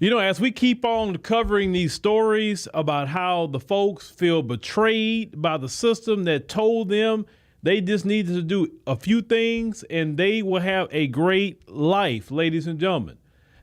You know, as we keep on covering these stories about how the folks feel betrayed by the system that told them they just needed to do a few things and they will have a great life, ladies and gentlemen.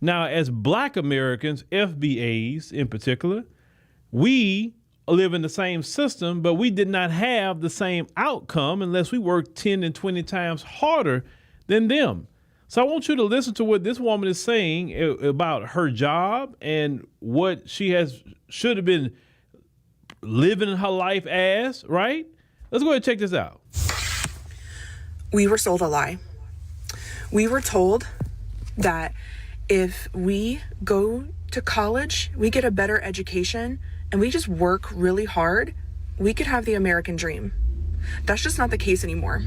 Now, as Black Americans, FBAs in particular, we live in the same system, but we did not have the same outcome unless we worked 10 and 20 times harder than them. So I want you to listen to what this woman is saying about her job and what she should have been living her life as, right? Let's go ahead and check this out. We were sold a lie. We were told that if we go to college, we get a better education, and we just work really hard, we could have the American dream. That's just not the case anymore.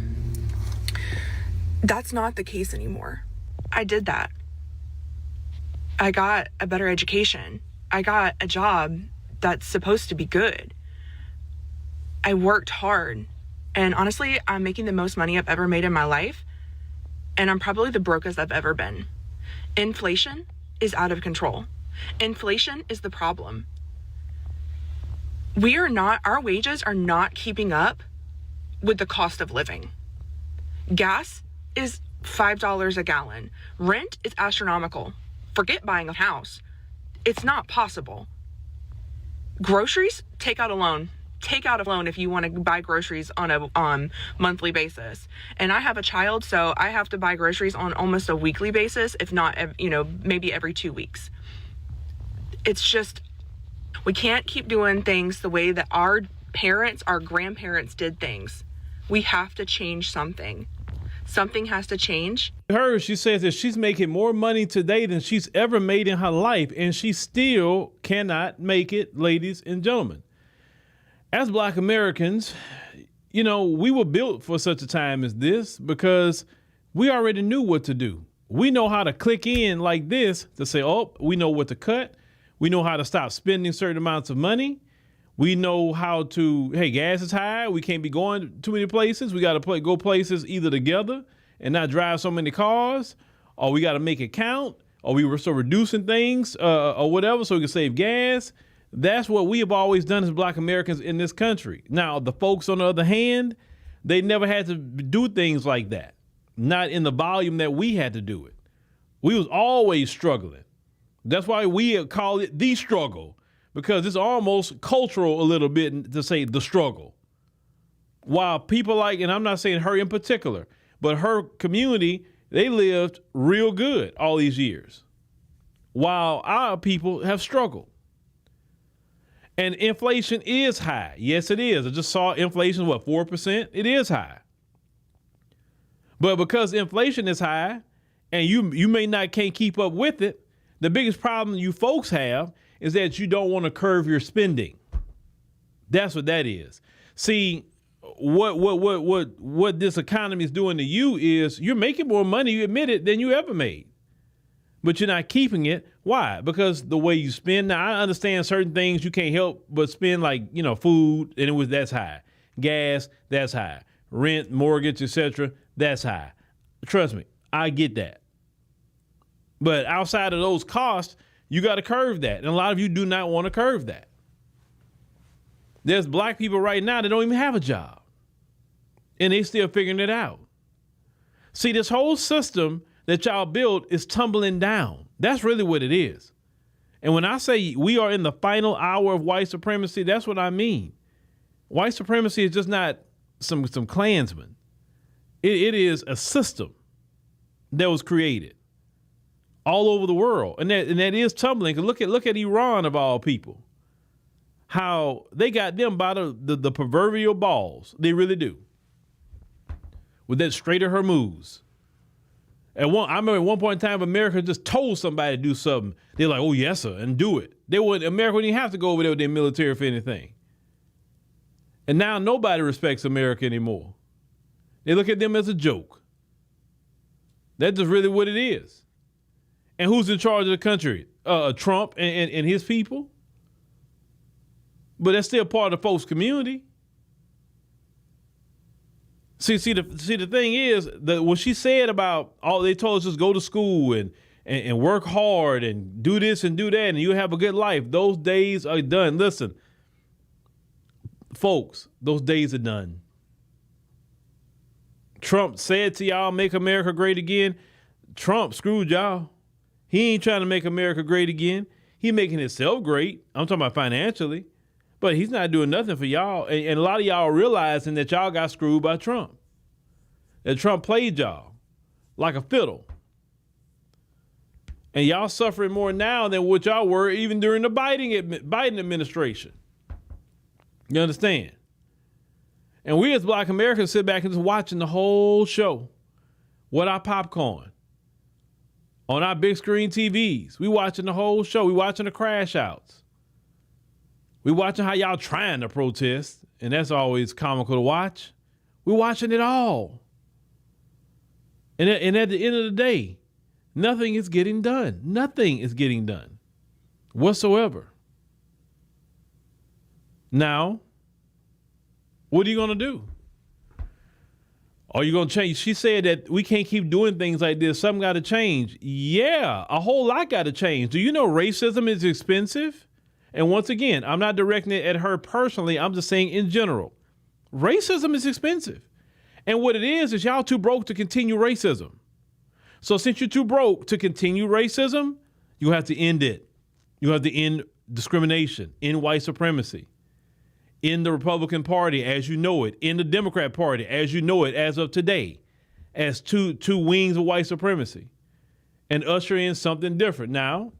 That's not the case anymore. I did that. I got a better education. I got a job that's supposed to be good. I worked hard. And honestly, I'm making the most money I've ever made in my life. And I'm probably the brokest I've ever been. Inflation is out of control. Inflation is the problem. Our wages are not keeping up with the cost of living. Gas is $5 a gallon. Rent is astronomical. Forget buying a house. It's not possible. Groceries, take out a loan. Take out a loan if you want to buy groceries on a monthly basis. And I have a child, so I have to buy groceries on almost a weekly basis, if not, maybe every 2 weeks. It's just, we can't keep doing things the way that our parents, our grandparents did things. We have to change something. Something has to change. She says that she's making more money today than she's ever made in her life, and she still cannot make it, ladies and gentlemen. As Black Americans, you know, we were built for such a time as this because we already knew what to do. We know how to click in like this to say, oh, we know what to cut. We know how to stop spending certain amounts of money. We know how to, hey, gas is high. We can't be going too many places. We got to go places either together and not drive so many cars, or we got to make it count, or we were still reducing things or whatever so we can save gas. That's what we have always done as Black Americans in this country. Now, the folks, on the other hand, they never had to do things like that, not in the volume that we had to do it. We was always struggling. That's why we call it the struggle, because it's almost cultural a little bit to say the struggle. While people like, and I'm not saying her in particular, but her community, they lived real good all these years, while our people have struggled. And inflation is high. Yes, it is. I just saw inflation, 4%? It is high. But because inflation is high and you can't keep up with it, the biggest problem you folks have is that you don't want to curb your spending. That's what that is. See, what this economy is doing to you is you're making more money, you admit it, than you ever made. But you're not keeping it. Why? Because the way you spend. Now, I understand certain things you can't help but spend, like, food, and that's high. Gas, that's high. Rent, mortgage, etc., that's high. Trust me, I get that. But outside of those costs, you got to curve that. And a lot of you do not want to curve that. There's Black people right now that don't even have a job, and they still figuring it out. See, this whole system that y'all built is tumbling down. That's really what it is. And when I say we are in the final hour of white supremacy, that's what I mean. White supremacy is just not some Klansmen. It is a system that was created all over the world. And that is tumbling. Look at Iran, of all people. How they got them by the proverbial balls. They really do. With that Strait of Hormuz. I remember at one point in time, America just told somebody to do something. They're like, oh, yes, sir, and do it. America wouldn't even have to go over there with their military for anything. And now nobody respects America anymore. They look at them as a joke. That's just really what it is. And who's in charge of the country? Trump and his people? But that's still part of the folks' community. See, the thing is that what she said about all they told us is go to school and and work hard and do this and do that and you have a good life. Those days are done. Listen, folks, those days are done. Trump said to y'all, make America great again. Trump screwed y'all. He ain't trying to make America great again. He making himself great. I'm talking about financially. But he's not doing nothing for y'all. And a lot of y'all are realizing that y'all got screwed by Trump. That Trump played y'all like a fiddle. And y'all suffering more now than what y'all were even during the Biden administration. You understand? And we as Black Americans sit back and just watching the whole show with our popcorn on our big screen TVs. We watching the whole show. We watching the crash outs. We watching how y'all trying to protest, and that's always comical to watch. We watching it all. And at the end of the day, nothing is getting done. Nothing is getting done whatsoever. Now, what are you going to do? Are you going to change? She said that we can't keep doing things like this. Something got to change. Yeah, a whole lot got to change. Do you know racism is expensive? And once again, I'm not directing it at her personally. I'm just saying in general. Racism is expensive. And what it is y'all too broke to continue racism. So since you're too broke to continue racism, you have to end it. You have to end discrimination, end white supremacy. In the Republican Party as you know it, in the Democrat Party as you know it as of today, as two wings of white supremacy, and usher in something different. Now,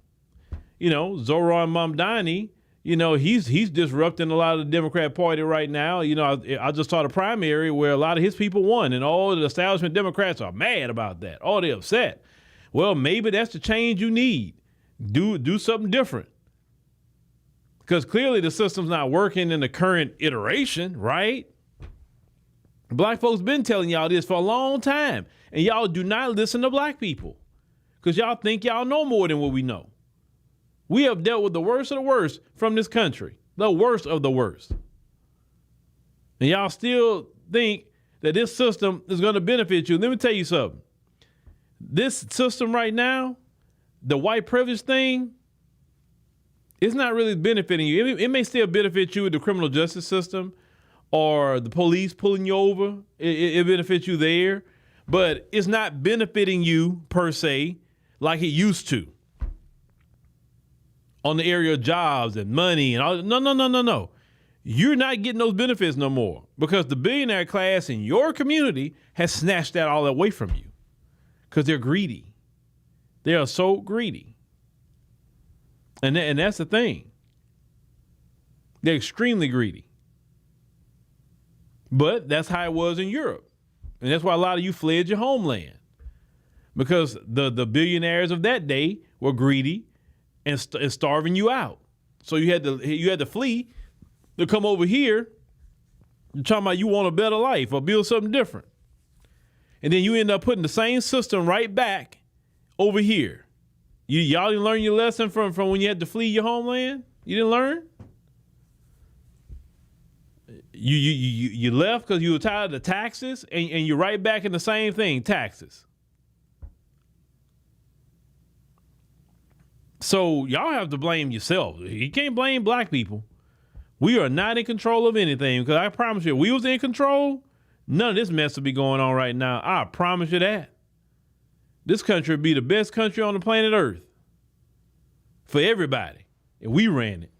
you know, Zoran Mamdani, you know, he's disrupting a lot of the Democrat Party right now. You know, I just saw the primary where a lot of his people won, and all the establishment Democrats are mad about that. Oh, they're upset. Well, maybe that's the change you need. Do something different. Because clearly the system's not working in the current iteration, right? Black folks been telling y'all this for a long time. And y'all do not listen to black people. Because y'all think y'all know more than what we know. We have dealt with the worst of the worst from this country. The worst of the worst. And y'all still think that this system is going to benefit you. Let me tell you something. This system right now, the white privilege thing, it's not really benefiting you. It may still benefit you with the criminal justice system or the police pulling you over. It benefits you there, but it's not benefiting you per se like it used to on the area of jobs and money and all. No. You're not getting those benefits no more because the billionaire class in your community has snatched that all away from you because they're greedy. They are so greedy. And that's the thing. They're extremely greedy. But that's how it was in Europe. And that's why a lot of you fled your homeland. Because the billionaires of that day were greedy and starving you out. So you had to flee to come over here. You're talking about you want a better life or build something different. And then you end up putting the same system right back over here. Y'all didn't learn your lesson from when you had to flee your homeland? You didn't learn? You left because you were tired of the taxes, and you're right back in the same thing, taxes. So y'all have to blame yourself. You can't blame black people. We are not in control of anything because I promise you, if we was in control, none of this mess would be going on right now. I promise you that. This country would be the best country on the planet Earth for everybody if we ran it.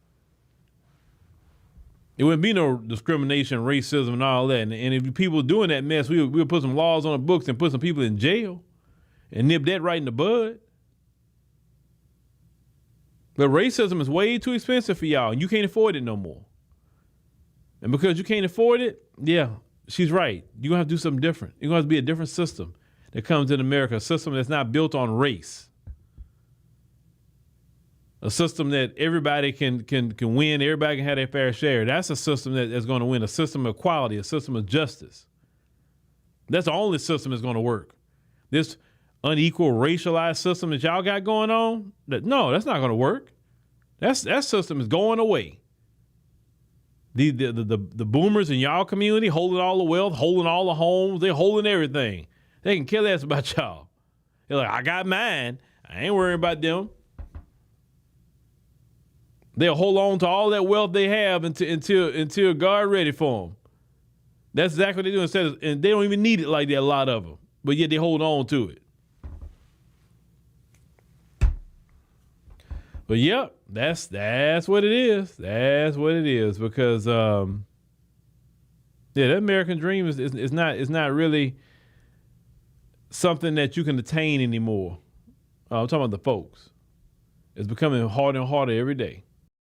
It wouldn't be no discrimination, racism, and all that. And if people doing that mess, we would put some laws on the books and put some people in jail and nip that right in the bud. But racism is way too expensive for y'all, and you can't afford it no more. And because you can't afford it, yeah, she's right. You're going to have to do something different. You're going to have to be a different system that comes in America, a system that's not built on race. A system that everybody can win, everybody can have their fair share. That's a system that's going to win, a system of equality, a system of justice. That's the only system that's going to work. This unequal racialized system that y'all got going on, that's not going to work. That system is going away. The boomers in y'all community holding all the wealth, holding all the homes, they're holding everything. They can care less about y'all. They're like, I got mine. I ain't worrying about them. They'll hold on to all that wealth they have until God ready for them. That's exactly what they do. And they don't even need it like that, a lot of them. But yet they hold on to it. But yep, that's what it is. That's what it is. Because that American dream is not really something that you can attain anymore. I'm talking about the folks. It's becoming harder and harder every day.